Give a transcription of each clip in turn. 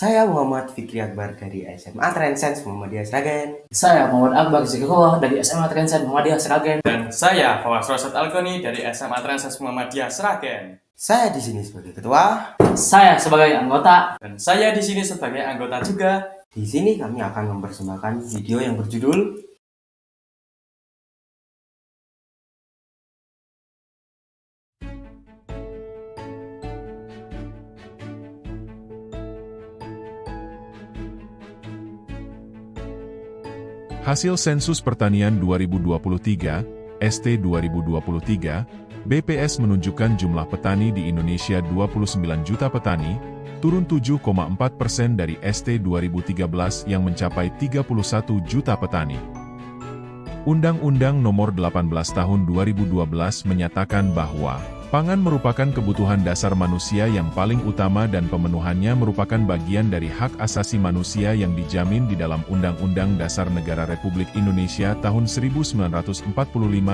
Saya Muhammad Fikri Akbar dari SMA Transens Muhammadiyah Sragen. Saya Muhammad Akbar Zikroh dari SMA Trensen Muhammadiyah Sragen. Dan saya Fawaz Rosat Algoni dari SMA Transes Muhammadiyah Sragen. Saya di sini sebagai ketua. Saya sebagai anggota. Dan saya di sini sebagai anggota juga. Di sini kami akan mempersembahkan video yang berjudul Hasil Sensus Pertanian 2023, ST 2023, BPS menunjukkan jumlah petani di Indonesia 29 juta petani, turun 7,4% dari ST 2013 yang mencapai 31 juta petani. Undang-Undang Nomor 18 Tahun 2012 menyatakan bahwa pangan merupakan kebutuhan dasar manusia yang paling utama dan pemenuhannya merupakan bagian dari hak asasi manusia yang dijamin di dalam Undang-Undang Dasar Negara Republik Indonesia tahun 1945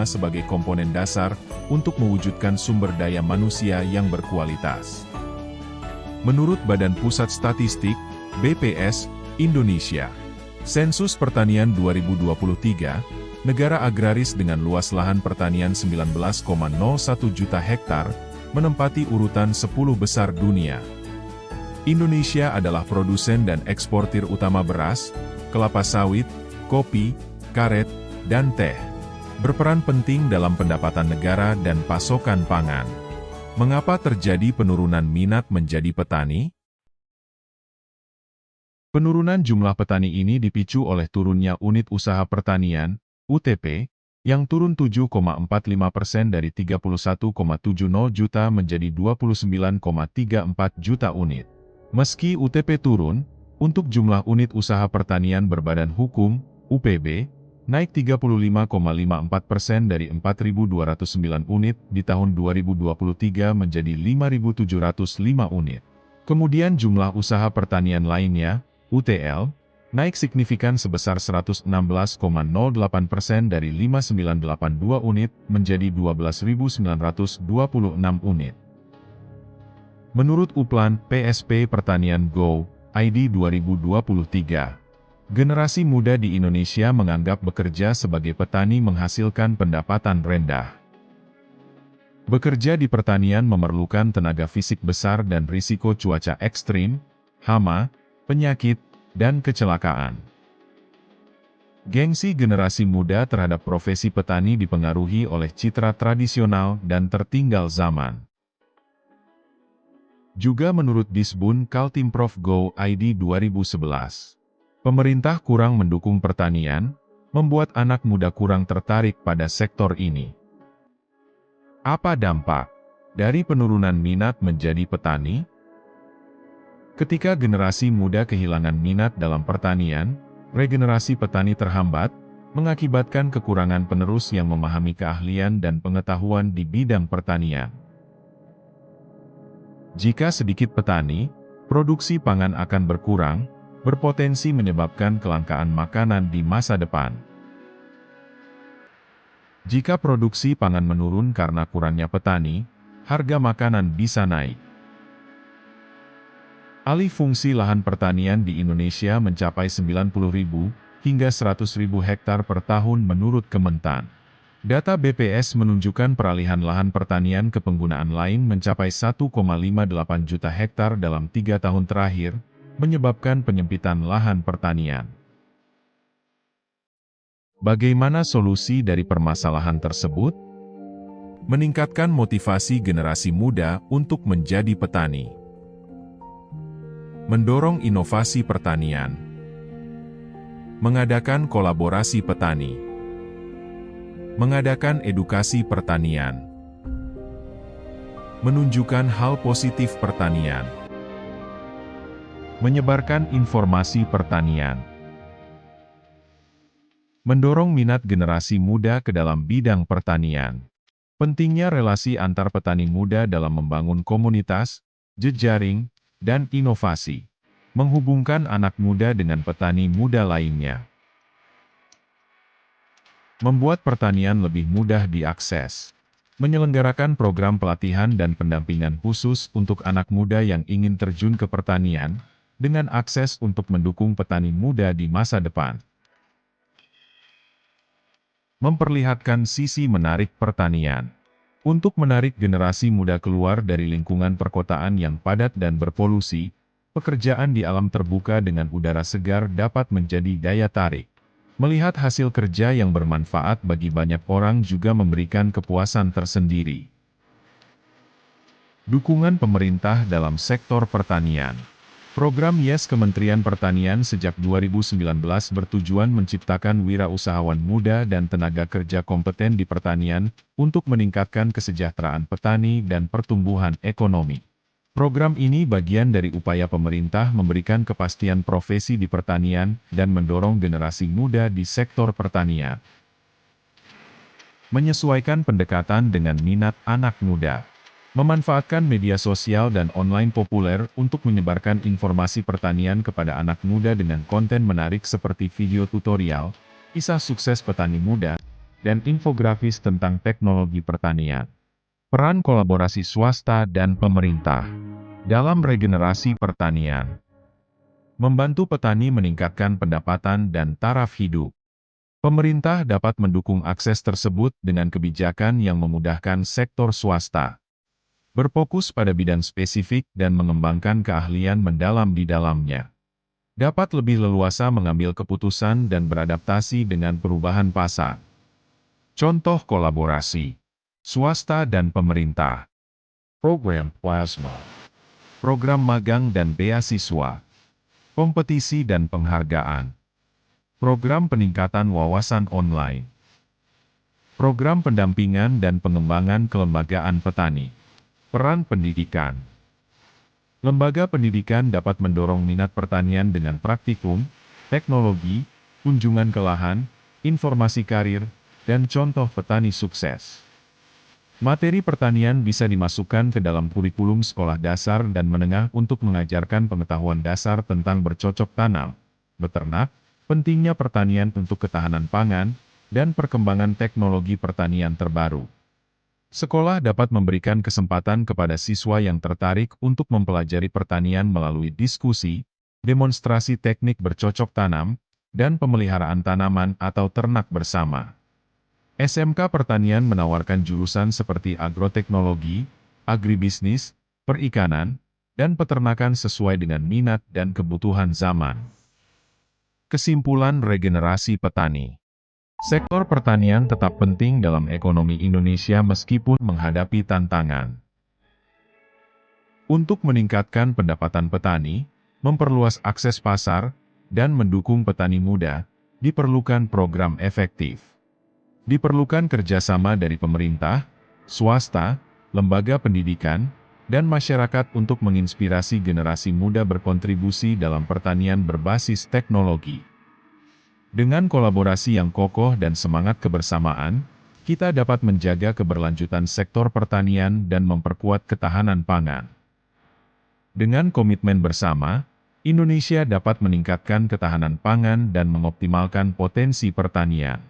sebagai komponen dasar untuk mewujudkan sumber daya manusia yang berkualitas. Menurut Badan Pusat Statistik, BPS, Indonesia, Sensus Pertanian 2023, negara agraris dengan luas lahan pertanian 19,01 juta hektar, menempati urutan 10 besar dunia. Indonesia adalah produsen dan eksportir utama beras, kelapa sawit, kopi, karet, dan teh. Berperan penting dalam pendapatan negara dan pasokan pangan. Mengapa terjadi penurunan minat menjadi petani? Penurunan jumlah petani ini dipicu oleh turunnya unit usaha pertanian, UTP, yang turun 7,45% dari 31,70 juta menjadi 29,34 juta unit. Meski UTP turun, untuk jumlah unit usaha pertanian berbadan hukum, UPB, naik 35,54% dari 4.209 unit di tahun 2023 menjadi 5.705 unit. Kemudian jumlah usaha pertanian lainnya, UTL, naik signifikan sebesar 116,08% dari 5.982 unit menjadi 12.926 unit. Menurut Uplan PSP Pertanian Go, ID 2023, generasi muda di Indonesia menganggap bekerja sebagai petani menghasilkan pendapatan rendah. Bekerja di pertanian memerlukan tenaga fisik besar dan risiko cuaca ekstrim, hama, penyakit, dan kecelakaan. Gengsi generasi muda terhadap profesi petani dipengaruhi oleh citra tradisional dan tertinggal zaman. Juga menurut Disbun Kaltimprof Go ID 2011, pemerintah kurang mendukung pertanian, membuat anak muda kurang tertarik pada sektor ini. Apa dampak dari penurunan minat menjadi petani? Ketika generasi muda kehilangan minat dalam pertanian, regenerasi petani terhambat, mengakibatkan kekurangan penerus yang memahami keahlian dan pengetahuan di bidang pertanian. Jika sedikit petani, produksi pangan akan berkurang, berpotensi menyebabkan kelangkaan makanan di masa depan. Jika produksi pangan menurun karena kurangnya petani, harga makanan bisa naik. Alih fungsi lahan pertanian di Indonesia mencapai 90.000 hingga 100.000 hektar per tahun menurut Kementan. Data BPS menunjukkan peralihan lahan pertanian ke penggunaan lain mencapai 1,58 juta hektar dalam 3 tahun terakhir, menyebabkan penyempitan lahan pertanian. Bagaimana solusi dari permasalahan tersebut? Meningkatkan motivasi generasi muda untuk menjadi petani. Mendorong inovasi pertanian. Mengadakan kolaborasi petani. Mengadakan edukasi pertanian. Menunjukkan hal positif pertanian. Menyebarkan informasi pertanian. Mendorong minat generasi muda ke dalam bidang pertanian. Pentingnya relasi antar petani muda dalam membangun komunitas, jejaring, dan inovasi, menghubungkan anak muda dengan petani muda lainnya. Membuat pertanian lebih mudah diakses. Menyelenggarakan program pelatihan dan pendampingan khusus untuk anak muda yang ingin terjun ke pertanian, dengan akses untuk mendukung petani muda di masa depan. Memperlihatkan sisi menarik pertanian. Untuk menarik generasi muda keluar dari lingkungan perkotaan yang padat dan berpolusi, pekerjaan di alam terbuka dengan udara segar dapat menjadi daya tarik. Melihat hasil kerja yang bermanfaat bagi banyak orang juga memberikan kepuasan tersendiri. Dukungan pemerintah dalam sektor pertanian. Program YES Kementerian Pertanian sejak 2019 bertujuan menciptakan wirausahawan muda dan tenaga kerja kompeten di pertanian untuk meningkatkan kesejahteraan petani dan pertumbuhan ekonomi. Program ini bagian dari upaya pemerintah memberikan kepastian profesi di pertanian dan mendorong generasi muda di sektor pertanian. Menyesuaikan pendekatan dengan minat anak muda. Memanfaatkan media sosial dan online populer untuk menyebarkan informasi pertanian kepada anak muda dengan konten menarik seperti video tutorial, kisah sukses petani muda, dan infografis tentang teknologi pertanian. Peran kolaborasi swasta dan pemerintah dalam regenerasi pertanian. Membantu petani meningkatkan pendapatan dan taraf hidup. Pemerintah dapat mendukung akses tersebut dengan kebijakan yang memudahkan sektor swasta. Berfokus pada bidang spesifik dan mengembangkan keahlian mendalam di dalamnya. Dapat lebih leluasa mengambil keputusan dan beradaptasi dengan perubahan pasar. Contoh kolaborasi swasta dan pemerintah. Program Plasma. Program magang dan beasiswa. Kompetisi dan penghargaan. Program peningkatan wawasan online. Program pendampingan dan pengembangan kelembagaan petani. Peran pendidikan. Lembaga pendidikan dapat mendorong minat pertanian dengan praktikum, teknologi, kunjungan ke lahan, informasi karir, dan contoh petani sukses. Materi pertanian bisa dimasukkan ke dalam kurikulum sekolah dasar dan menengah untuk mengajarkan pengetahuan dasar tentang bercocok tanam, beternak, pentingnya pertanian untuk ketahanan pangan, dan perkembangan teknologi pertanian terbaru. Sekolah dapat memberikan kesempatan kepada siswa yang tertarik untuk mempelajari pertanian melalui diskusi, demonstrasi teknik bercocok tanam, dan pemeliharaan tanaman atau ternak bersama. SMK Pertanian menawarkan jurusan seperti agroteknologi, agribisnis, perikanan, dan peternakan sesuai dengan minat dan kebutuhan zaman. Kesimpulan regenerasi petani. Sektor pertanian tetap penting dalam ekonomi Indonesia meskipun menghadapi tantangan. Untuk meningkatkan pendapatan petani, memperluas akses pasar, dan mendukung petani muda, diperlukan program efektif. Diperlukan kerjasama dari pemerintah, swasta, lembaga pendidikan, dan masyarakat untuk menginspirasi generasi muda berkontribusi dalam pertanian berbasis teknologi. Dengan kolaborasi yang kokoh dan semangat kebersamaan, kita dapat menjaga keberlanjutan sektor pertanian dan memperkuat ketahanan pangan. Dengan komitmen bersama, Indonesia dapat meningkatkan ketahanan pangan dan mengoptimalkan potensi pertanian.